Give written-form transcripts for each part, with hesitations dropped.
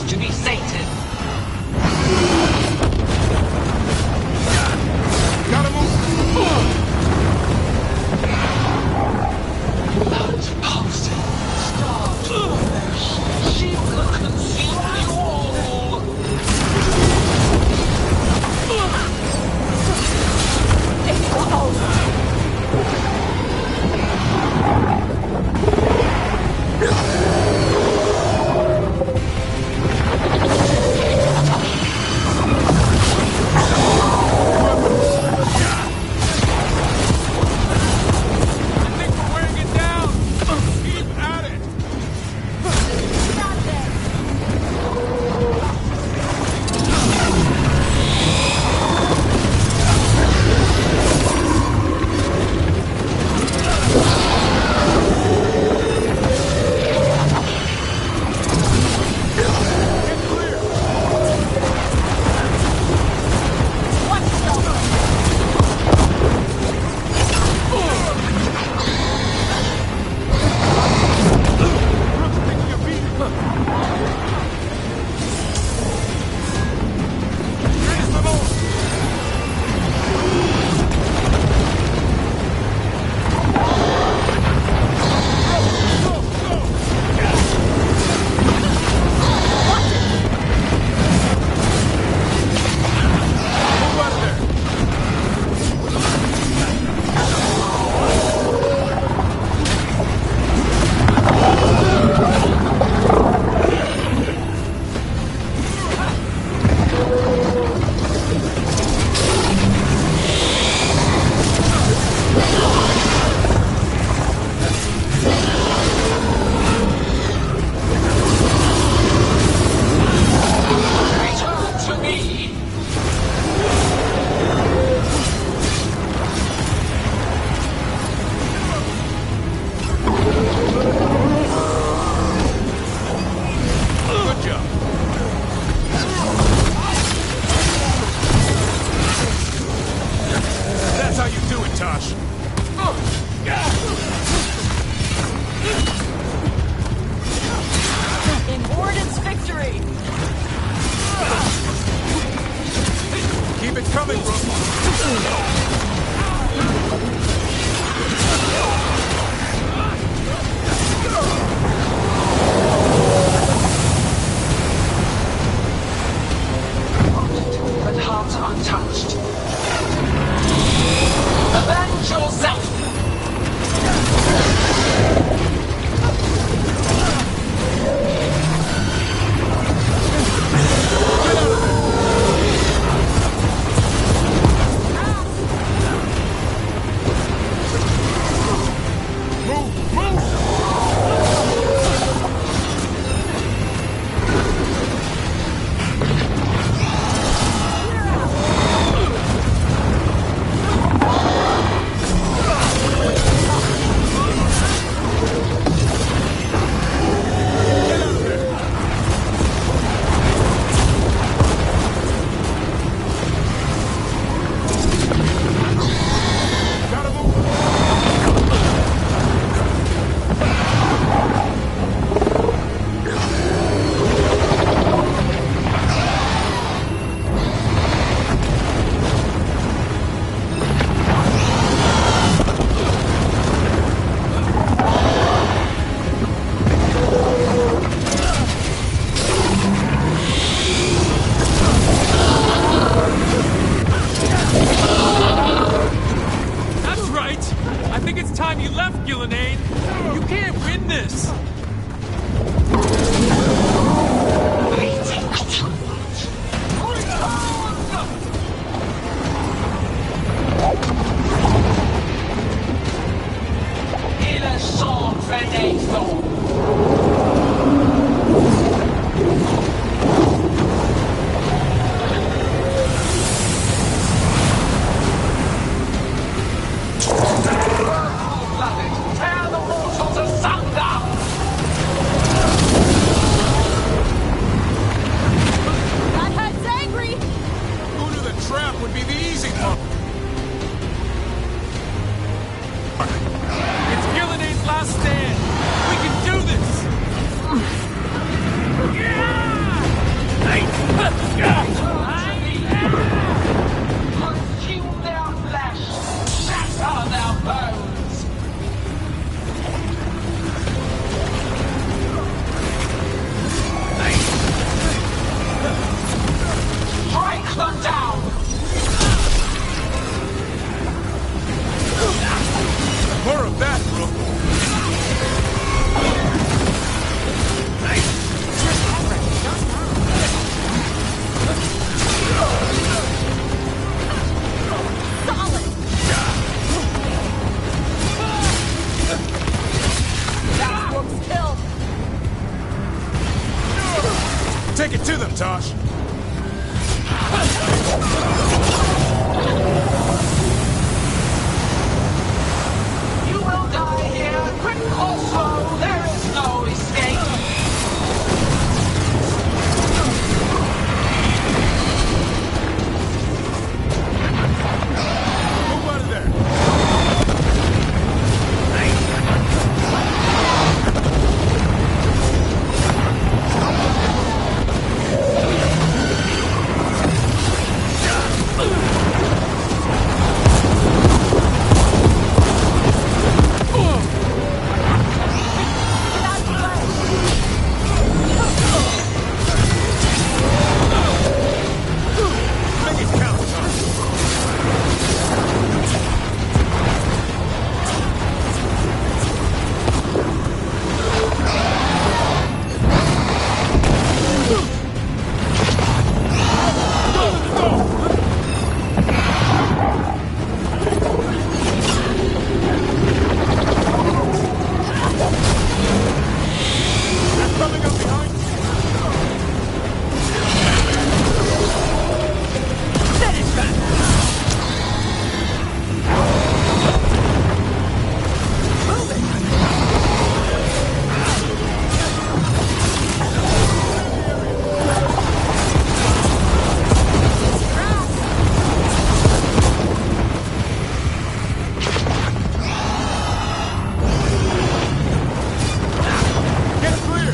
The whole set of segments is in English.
lust to be sated. Gotta move! Blood pulsing. Stars flesh. She will consume you all. It's over. It's Gillidan's last stand. We can do this. Tosh. You will die here, quick or slow, there is no escape. Move out of there. Make it count, Tosh. They're coming up behind you. Get clear.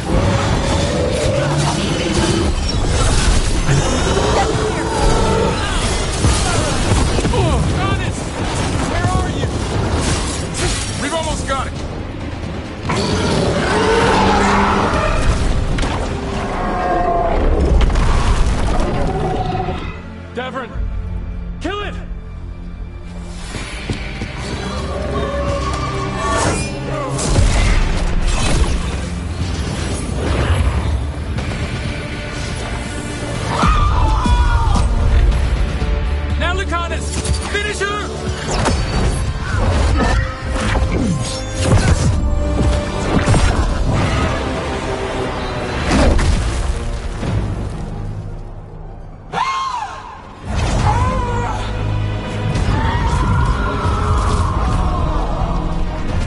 Honest! Where are you? We've almost got it. Davrin! Kill it! Now, Lucanus! Finish her!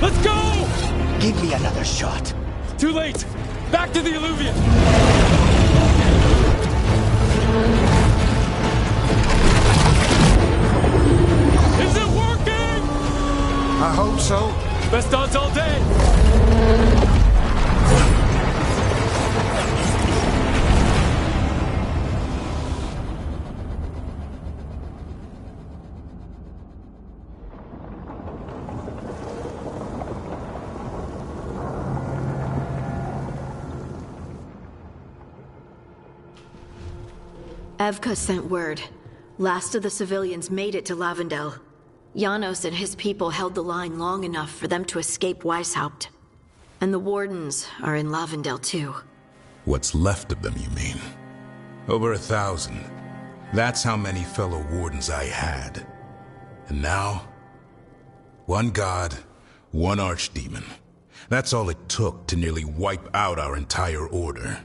Let's go! Give me another shot. Too late! Back to the Alluvion! Is it working? I hope so. Best odds all day! Evka sent word. Last of the civilians made it to Lavendel. Janos and his people held the line long enough for them to escape Weishaupt. And the Wardens are in Lavendel too. What's left of them, you mean? Over 1,000. That's how many fellow Wardens I had. And now, one god, one archdemon. That's all it took to nearly wipe out our entire order.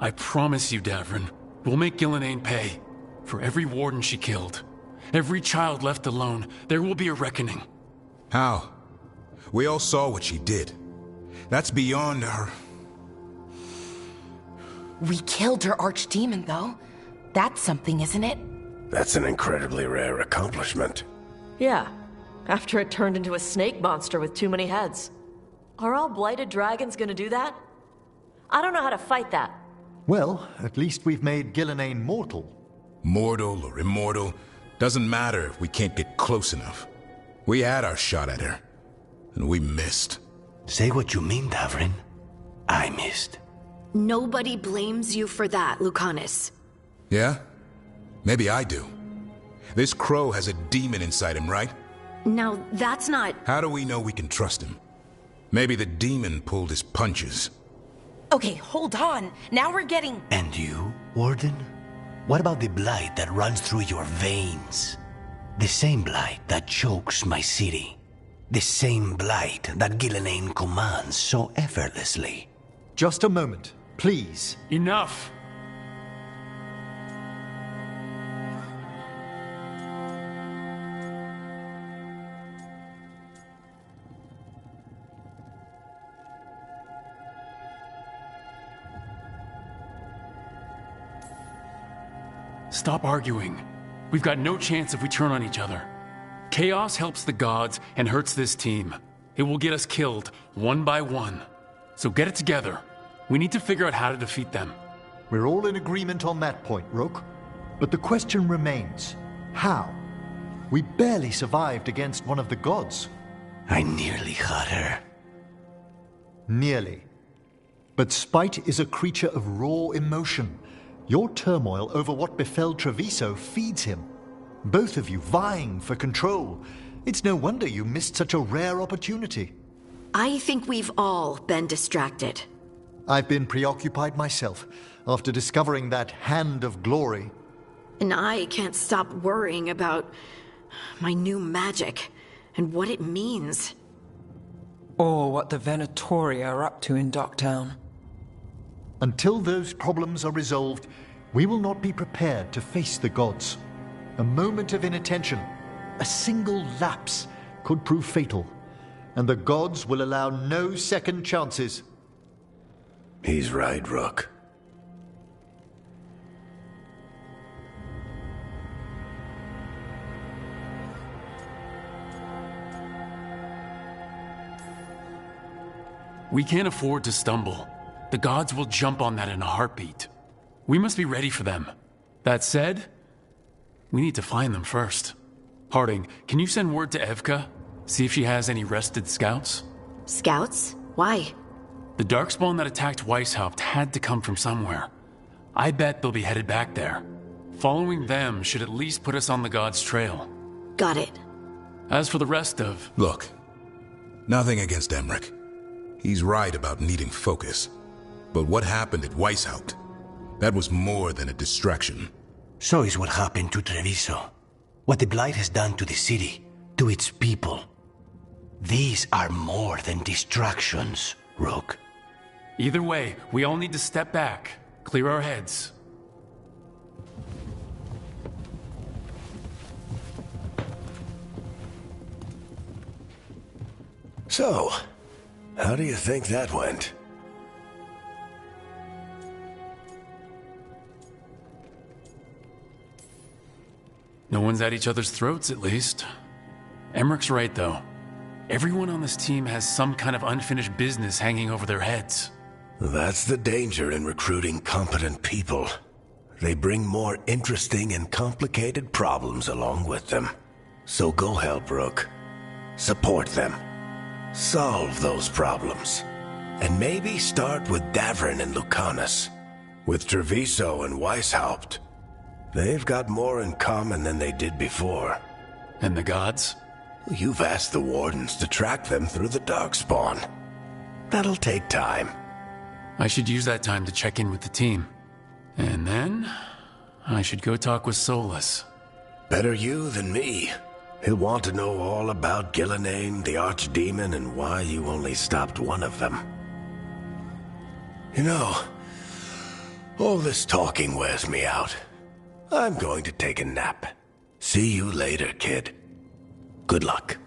I promise you, Davrin, we'll make Gillenane pay. For every warden she killed, every child left alone, there will be a reckoning. How? We all saw what she did. That's beyond our... We killed her archdemon, though. That's something, isn't it? That's an incredibly rare accomplishment. Yeah, after it turned into a snake monster with too many heads. Are all blighted dragons gonna do that? I don't know how to fight that. Well, at least we've made Gillenane mortal. Mortal or immortal, doesn't matter if we can't get close enough. We had our shot at her, and we missed. Say what you mean, Davrin. I missed. Nobody blames you for that, Lucanus. Yeah? Maybe I do. This crow has a demon inside him, right? Now, that's not... How do we know we can trust him? Maybe the demon pulled his punches. Okay, hold on. Now we're getting... And you, Warden? What about the blight that runs through your veins? The same blight that chokes my city. The same blight that Gillenane commands so effortlessly. Just a moment, please. Enough! Stop arguing. We've got no chance if we turn on each other. Chaos helps the gods and hurts this team. It will get us killed, one by one. So get it together. We need to figure out how to defeat them. We're all in agreement on that point, Rook. But the question remains, how? We barely survived against one of the gods. I nearly had her. Nearly. But spite is a creature of raw emotion. Your turmoil over what befell Treviso feeds him. Both of you vying for control. It's no wonder you missed such a rare opportunity. I think we've all been distracted. I've been preoccupied myself after discovering that hand of glory. And I can't stop worrying about my new magic and what it means. Or what the Venatori are up to in Docktown. Until those problems are resolved, we will not be prepared to face the gods. A moment of inattention, a single lapse, could prove fatal, and the gods will allow no second chances. He's right, Rook. We can't afford to stumble. The gods will jump on that in a heartbeat. We must be ready for them. That said, we need to find them first. Harding, can you send word to Evka? See if she has any rested scouts? Scouts? Why? The Darkspawn that attacked Weishaupt had to come from somewhere. I bet they'll be headed back there. Following them should at least put us on the gods' trail. Got it. As for the rest of... Look, nothing against Emmerich. He's right about needing focus. But what happened at Weishaupt? That was more than a distraction. So is what happened to Treviso. What the Blight has done to the city, to its people. These are more than distractions, Rook. Either way, we all need to step back, clear our heads. So, how do you think that went? No one's at each other's throats, at least. Emmerich's right, though. Everyone on this team has some kind of unfinished business hanging over their heads. That's the danger in recruiting competent people. They bring more interesting and complicated problems along with them. So go help, Rook. Support them. Solve those problems. And maybe start with Davrin and Lucanus. With Treviso and Weishaupt. They've got more in common than they did before. And the gods? You've asked the Wardens to track them through the Darkspawn. That'll take time. I should use that time to check in with the team. And then, I should go talk with Solus. Better you than me. He'll want to know all about Gillenane, the Archdemon, and why you only stopped one of them. You know, all this talking wears me out. I'm going to take a nap. See you later, kid. Good luck.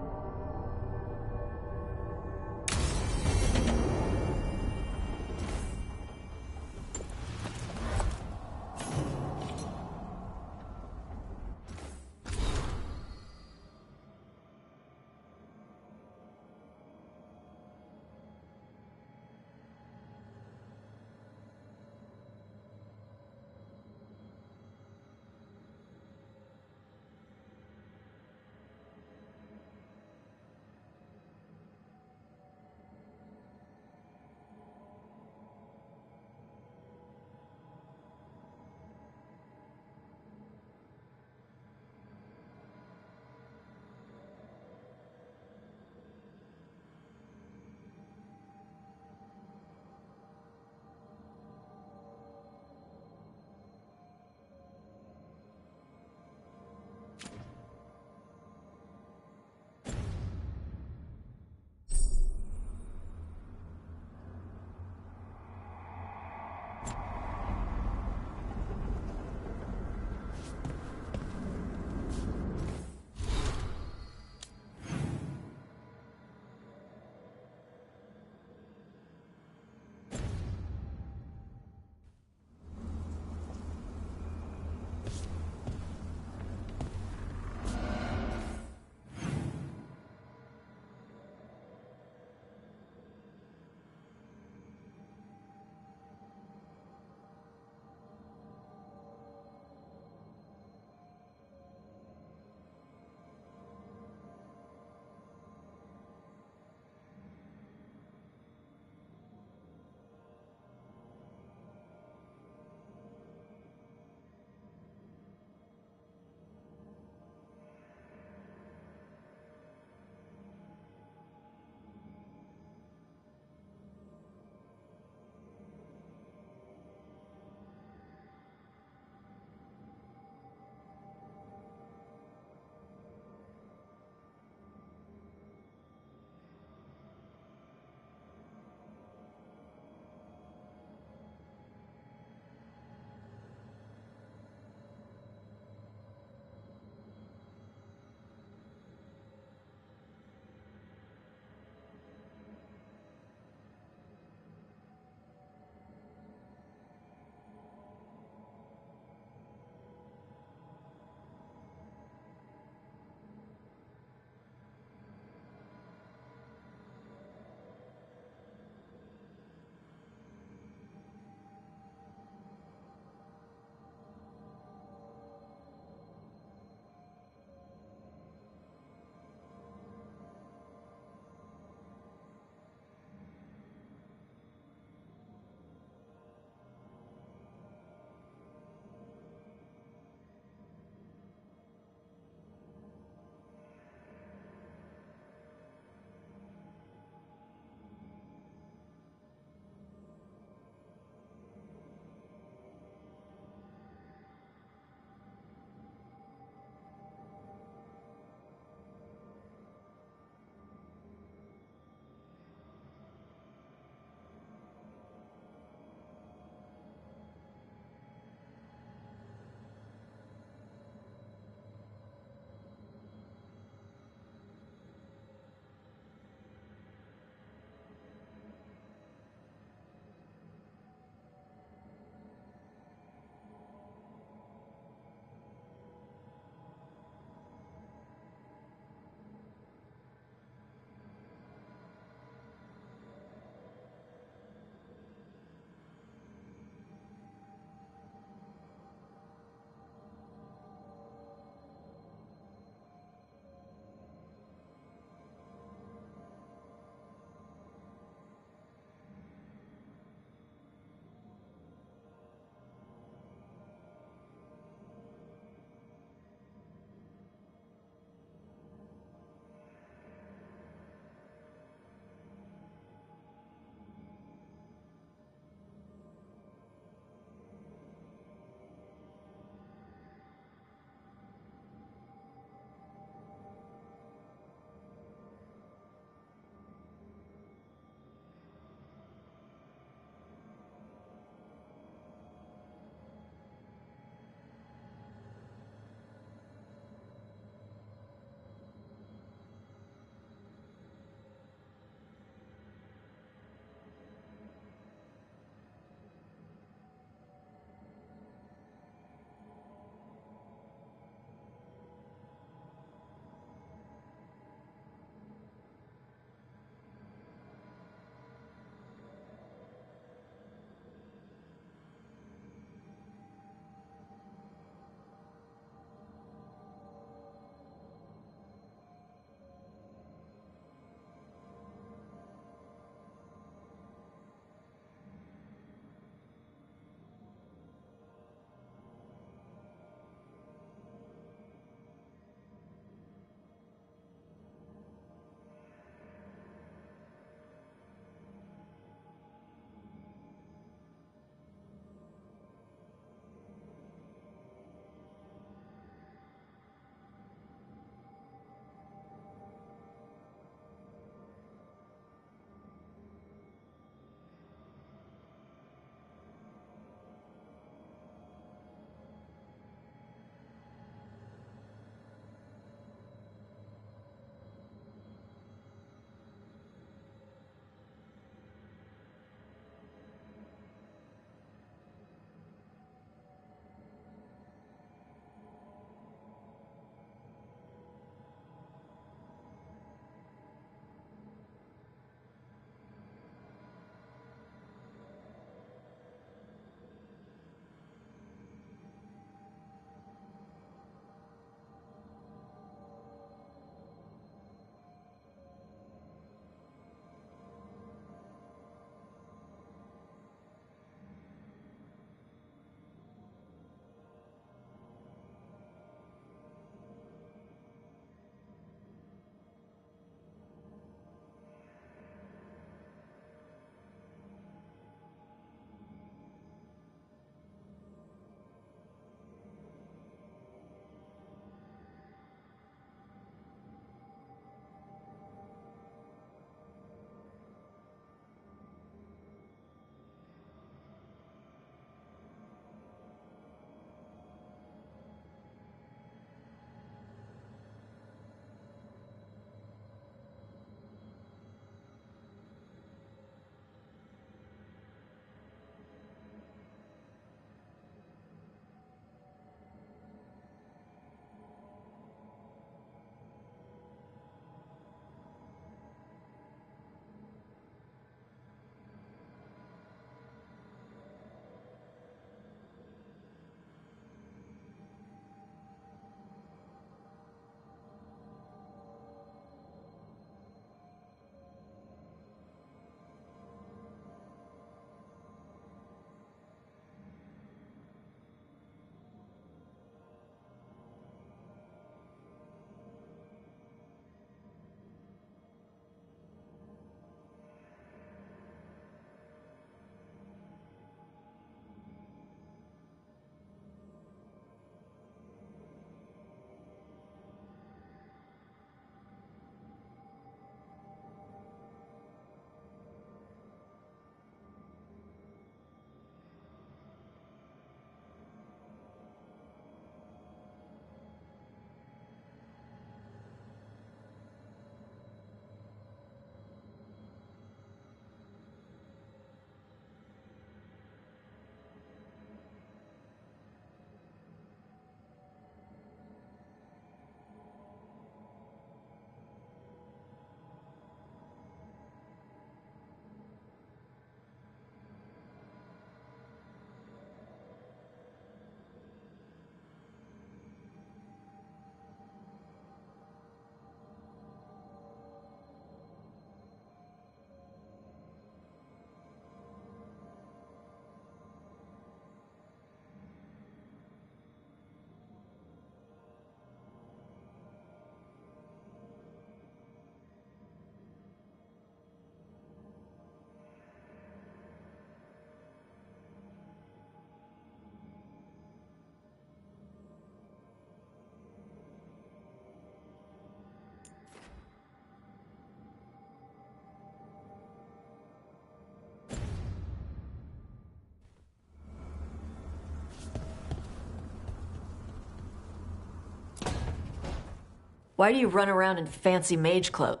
Why do you run around in fancy mage clothes?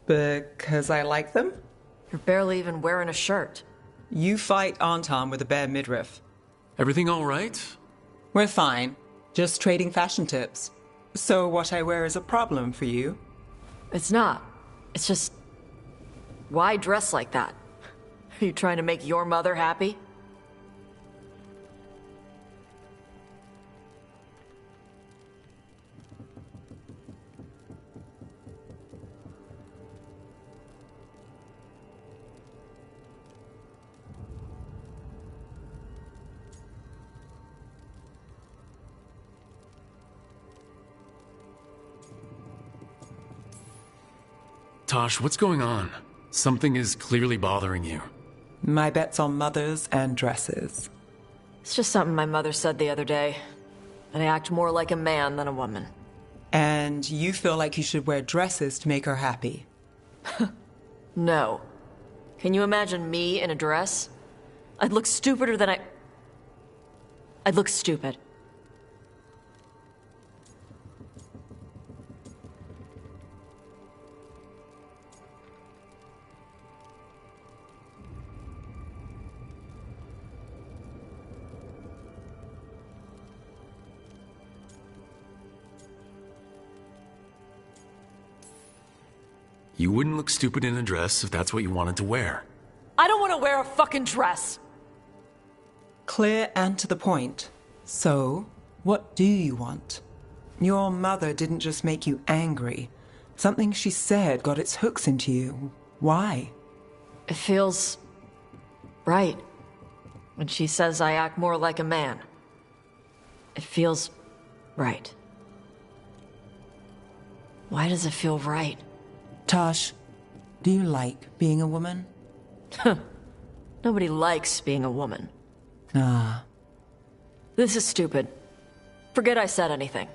Because I like them? You're barely even wearing a shirt. You fight Anton with a bare midriff. Everything all right? We're fine. Just trading fashion tips. So what I wear is a problem for you? It's not. It's just... Why dress like that? Are you trying to make your mother happy? Tosh, what's going on? Something is clearly bothering you. My bet's on mothers and dresses. It's just something my mother said the other day. That I act more like a man than a woman. And you feel like you should wear dresses to make her happy? No. Can you imagine me in a dress? I'd look stupider than I'd look stupid. You wouldn't look stupid in a dress if that's what you wanted to wear. I don't want to wear a fucking dress! Clear and to the point. So, what do you want? Your mother didn't just make you angry. Something she said got its hooks into you. Why? It feels... right. When she says I act more like a man. It feels... right. Why does it feel right? Tosh, do you like being a woman? Nobody likes being a woman. Ah. This is stupid. Forget I said anything.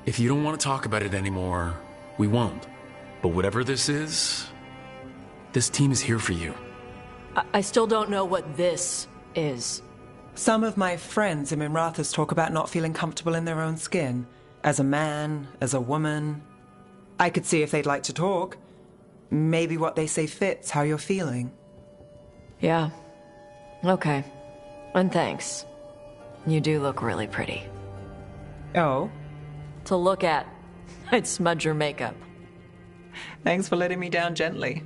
If you don't want to talk about it anymore, we won't. But whatever this is, this team is here for you. I still don't know what this is. Some of my friends in Minrathous talk about not feeling comfortable in their own skin. As a man, as a woman. I could see if they'd like to talk. Maybe what they say fits how you're feeling. Yeah. Okay. And thanks. You do look really pretty. Oh? To look at, I'd smudge your makeup. Thanks for letting me down gently.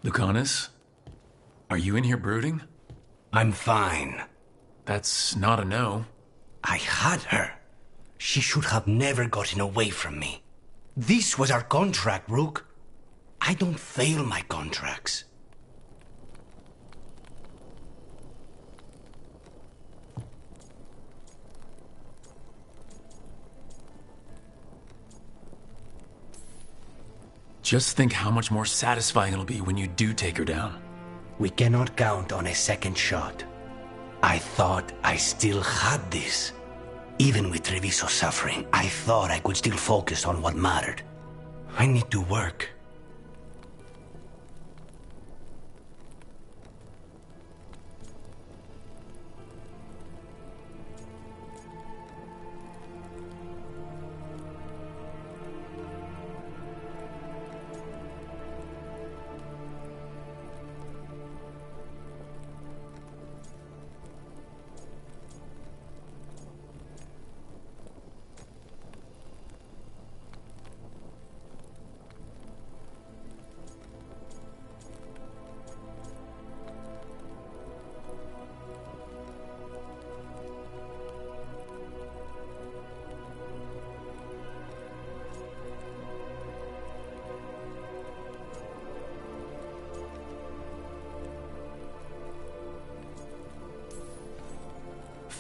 Lucanus? Are you in here brooding? I'm fine. That's not a no. I had her. She should have never gotten away from me. This was our contract, Rook. I don't fail my contracts. Just think how much more satisfying it'll be when you do take her down. We cannot count on a second shot. I thought I still had this. Even with Treviso suffering, I thought I could still focus on what mattered. I need to work.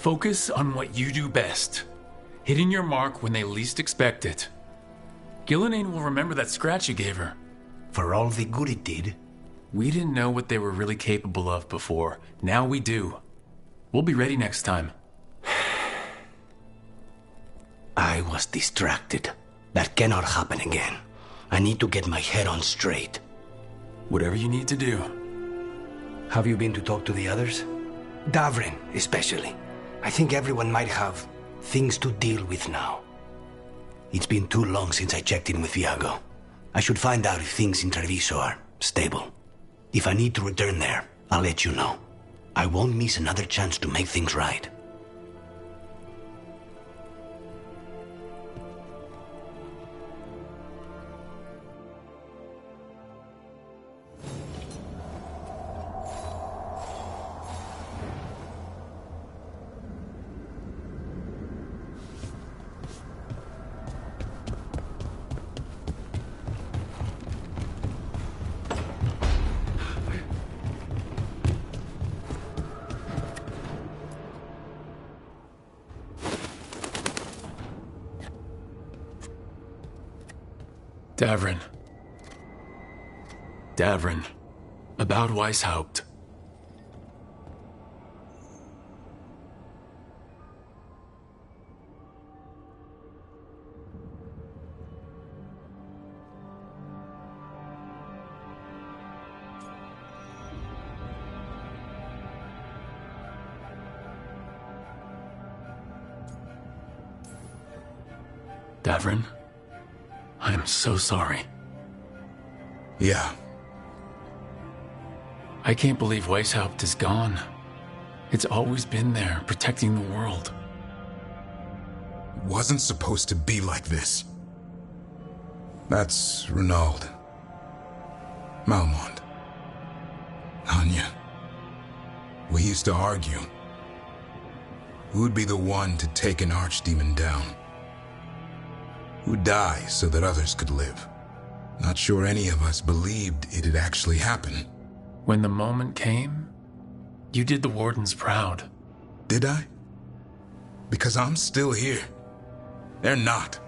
Focus on what you do best. Hitting your mark when they least expect it. Gillenane will remember that scratch you gave her. For all the good it did. We didn't know what they were really capable of before. Now we do. We'll be ready next time. I was distracted. That cannot happen again. I need to get my head on straight. Whatever you need to do. Have you been to talk to the others? Davrin, especially. I think everyone might have things to deal with now. It's been too long since I checked in with Viago. I should find out if things in Treviso are stable. If I need to return there, I'll let you know. I won't miss another chance to make things right. Davrin. Davrin. About Weishaupt. Davrin? I am so sorry. Yeah. I can't believe Weishaupt is gone. It's always been there, protecting the world. It wasn't supposed to be like this. That's Renaud. Malmont. Anya. We used to argue. Who'd be the one to take an archdemon down? Who'd die so that others could live? Not sure any of us believed it'd actually happen. When the moment came, you did the Wardens proud. Did I? Because I'm still here. They're not.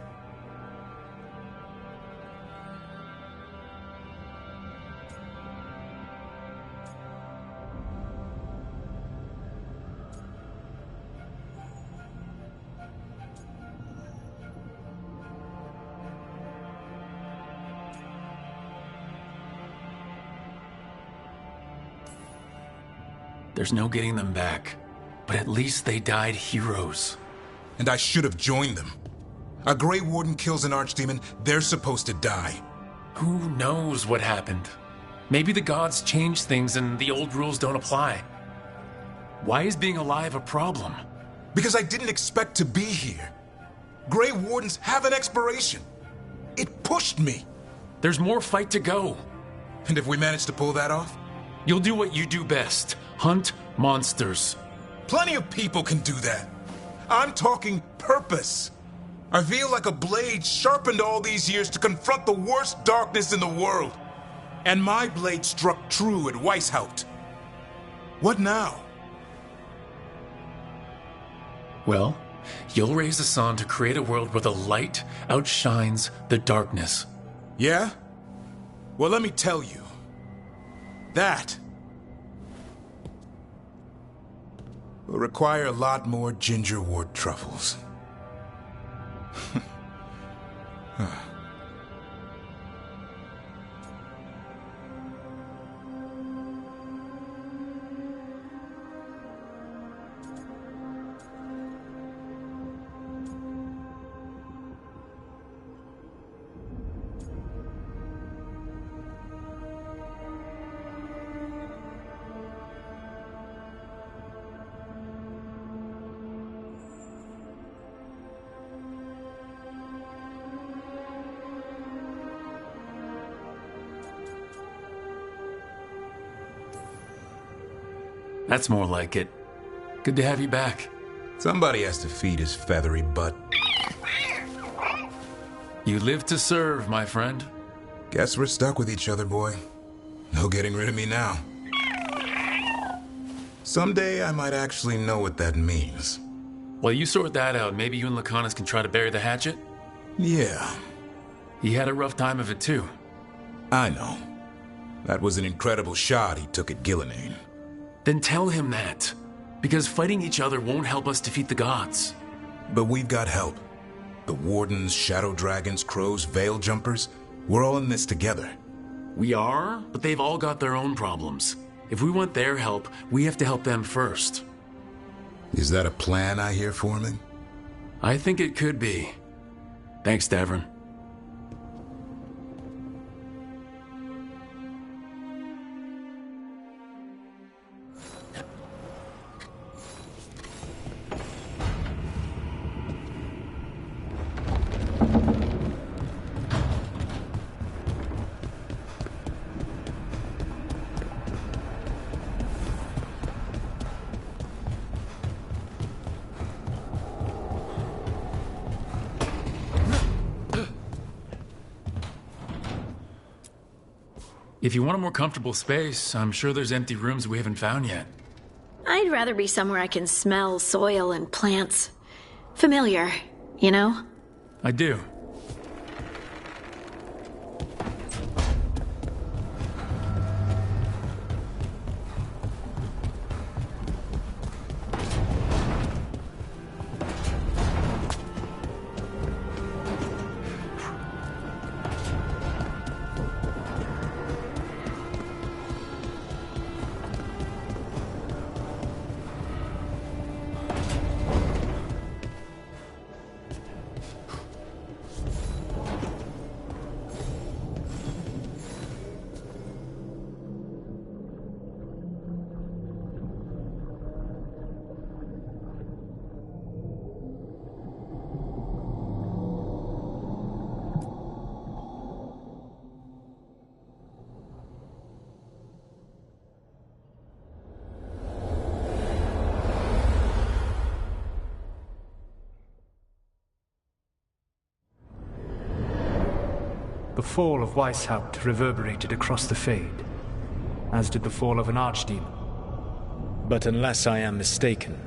There's no getting them back, but at least they died heroes. And I should have joined them. A Grey Warden kills an archdemon, they're supposed to die. Who knows what happened? Maybe the gods changed things and the old rules don't apply. Why is being alive a problem? Because I didn't expect to be here. Grey Wardens have an expiration. It pushed me. There's more fight to go. And if we manage to pull that off? You'll do what you do best. Hunt monsters. Plenty of people can do that. I'm talking purpose. I feel like a blade sharpened all these years to confront the worst darkness in the world. And my blade struck true at Weishaupt. What now? Well, you'll raise the sun to create a world where the light outshines the darkness. Yeah? Well, let me tell you. That will require a lot more gingerwort truffles. That's more like it. Good to have you back. Somebody has to feed his feathery butt. You live to serve, my friend. Guess we're stuck with each other, boy. No getting rid of me now. Someday I might actually know what that means. While you sort that out, maybe you and Lacanis can try to bury the hatchet? Yeah, He had a rough time of it too. I know. That was an incredible shot he took at Gillenane. Then tell him that. Because fighting each other won't help us defeat the gods. But we've got help. The Wardens, Shadow Dragons, Crows, Veil Jumpers, we're all in this together. We are, but they've all got their own problems. If we want their help, we have to help them first. Is that a plan I hear forming? I think it could be. Thanks, Davrin. If you want a more comfortable space, I'm sure there's empty rooms we haven't found yet. I'd rather be somewhere I can smell soil and plants. Familiar, you know? I do. The fall of Weishaupt reverberated across the Fade, as did the fall of an archdemon. But unless I am mistaken,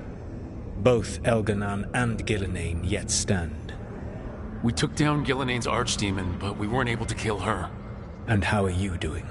both Elganan and Gillenane yet stand. We took down Gillenane's archdemon, but we weren't able to kill her. And how are you doing?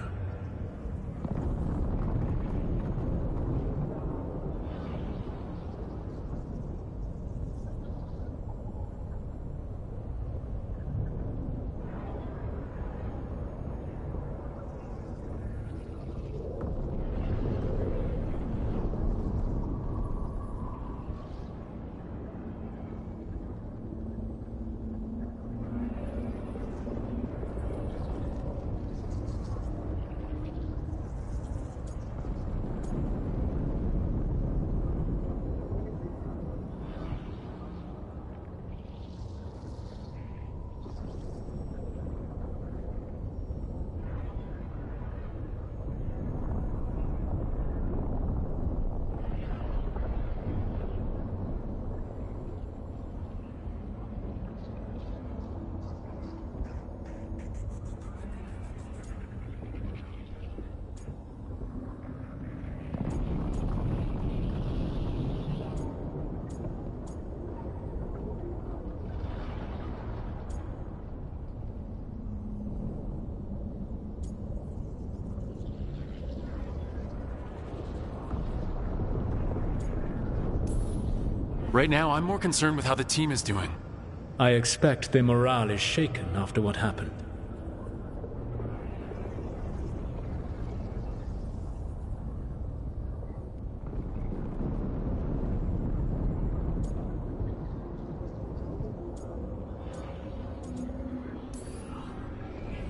Right now, I'm more concerned with how the team is doing. I expect their morale is shaken after what happened.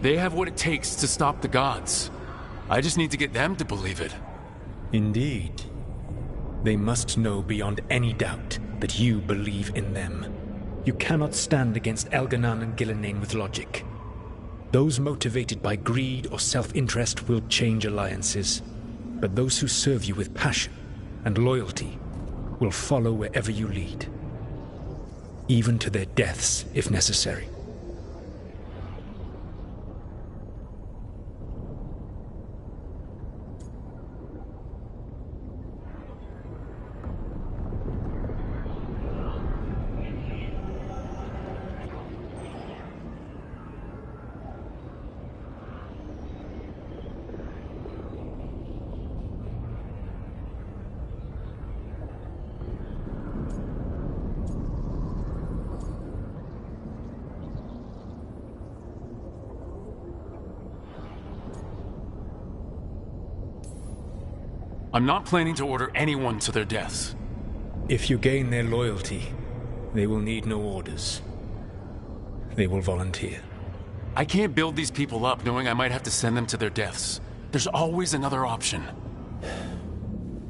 They have what it takes to stop the gods. I just need to get them to believe it. Indeed. They must know beyond any doubt that you believe in them. You cannot stand against Elganan and Gillenane with logic. Those motivated by greed or self-interest will change alliances, but those who serve you with passion and loyalty will follow wherever you lead, even to their deaths if necessary. I'm not planning to order anyone to their deaths. If you gain their loyalty, they will need no orders. They will volunteer. I can't build these people up knowing I might have to send them to their deaths. There's always another option.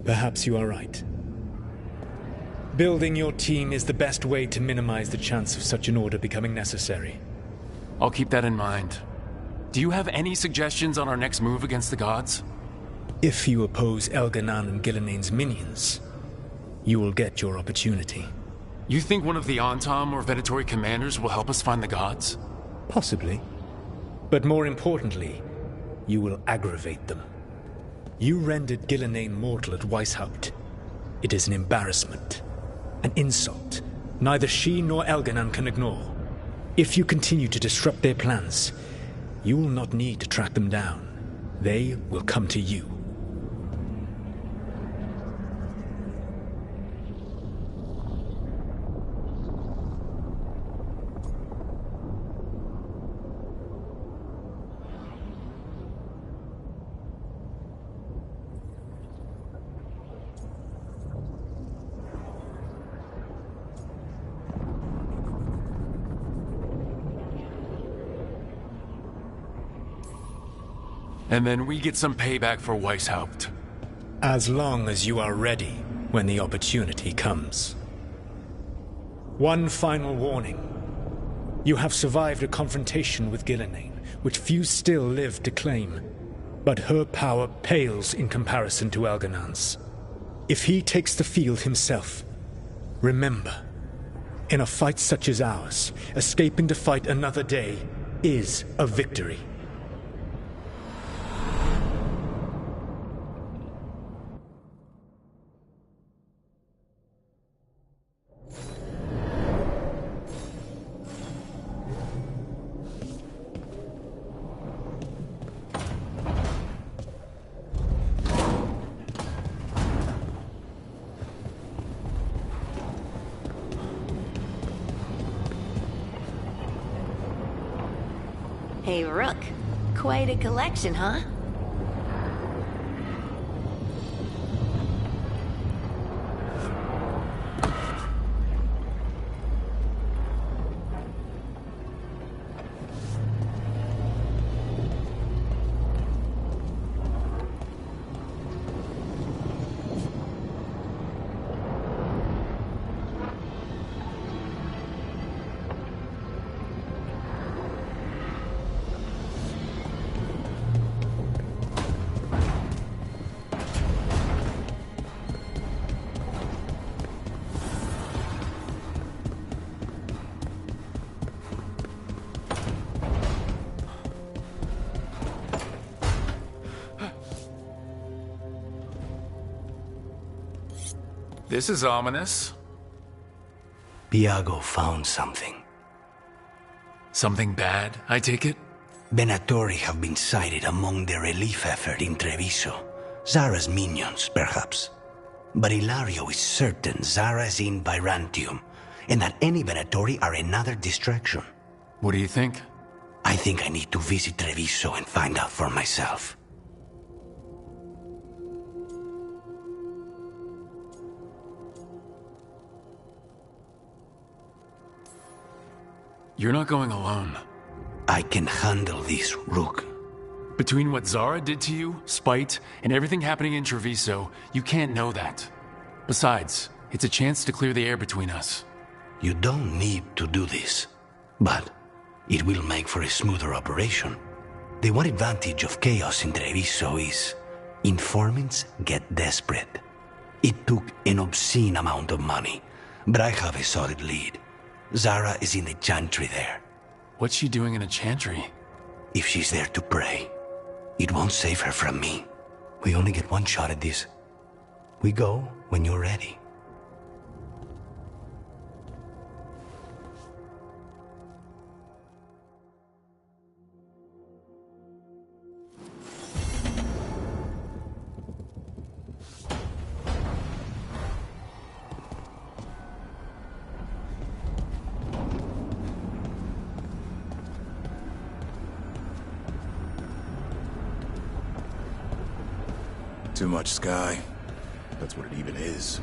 Perhaps you are right. Building your team is the best way to minimize the chance of such an order becoming necessary. I'll keep that in mind. Do you have any suggestions on our next move against the gods? If you oppose Elganan and Gilnean's minions, you will get your opportunity. You think one of the Antam or Venatori commanders will help us find the gods? Possibly. But more importantly, you will aggravate them. You rendered Gilnean mortal at Weishaupt. It is an embarrassment. An insult. Neither she nor Elganan can ignore. If you continue to disrupt their plans, you will not need to track them down. They will come to you. And then we get some payback for Weishaupt. As long as you are ready when the opportunity comes. One final warning. You have survived a confrontation with Gilnean, which few still live to claim. But her power pales in comparison to Elganan's. If he takes the field himself, remember, in a fight such as ours, escaping to fight another day is a victory. Hey, Rook. Quite a collection, huh? This is ominous. Viago found something. Something bad, I take it? Venatori have been sighted among the relief effort in Treviso. Zara's minions, perhaps. But Ilario is certain Zara is in Byrantium, and that any Venatori are another distraction. What do you think? I think I need to visit Treviso and find out for myself. You're not going alone. I can handle this, Rook. Between what Zara did to you, spite, and everything happening in Treviso, you can't know that. Besides, it's a chance to clear the air between us. You don't need to do this, but it will make for a smoother operation. The one advantage of chaos in Treviso is informants get desperate. It took an obscene amount of money, but I have a solid lead. Zara is in the chantry there. What's she doing in a chantry? If she's there to pray, it won't save her from me. We only get one shot at this. We go when you're ready. Too much sky. that's what it even is.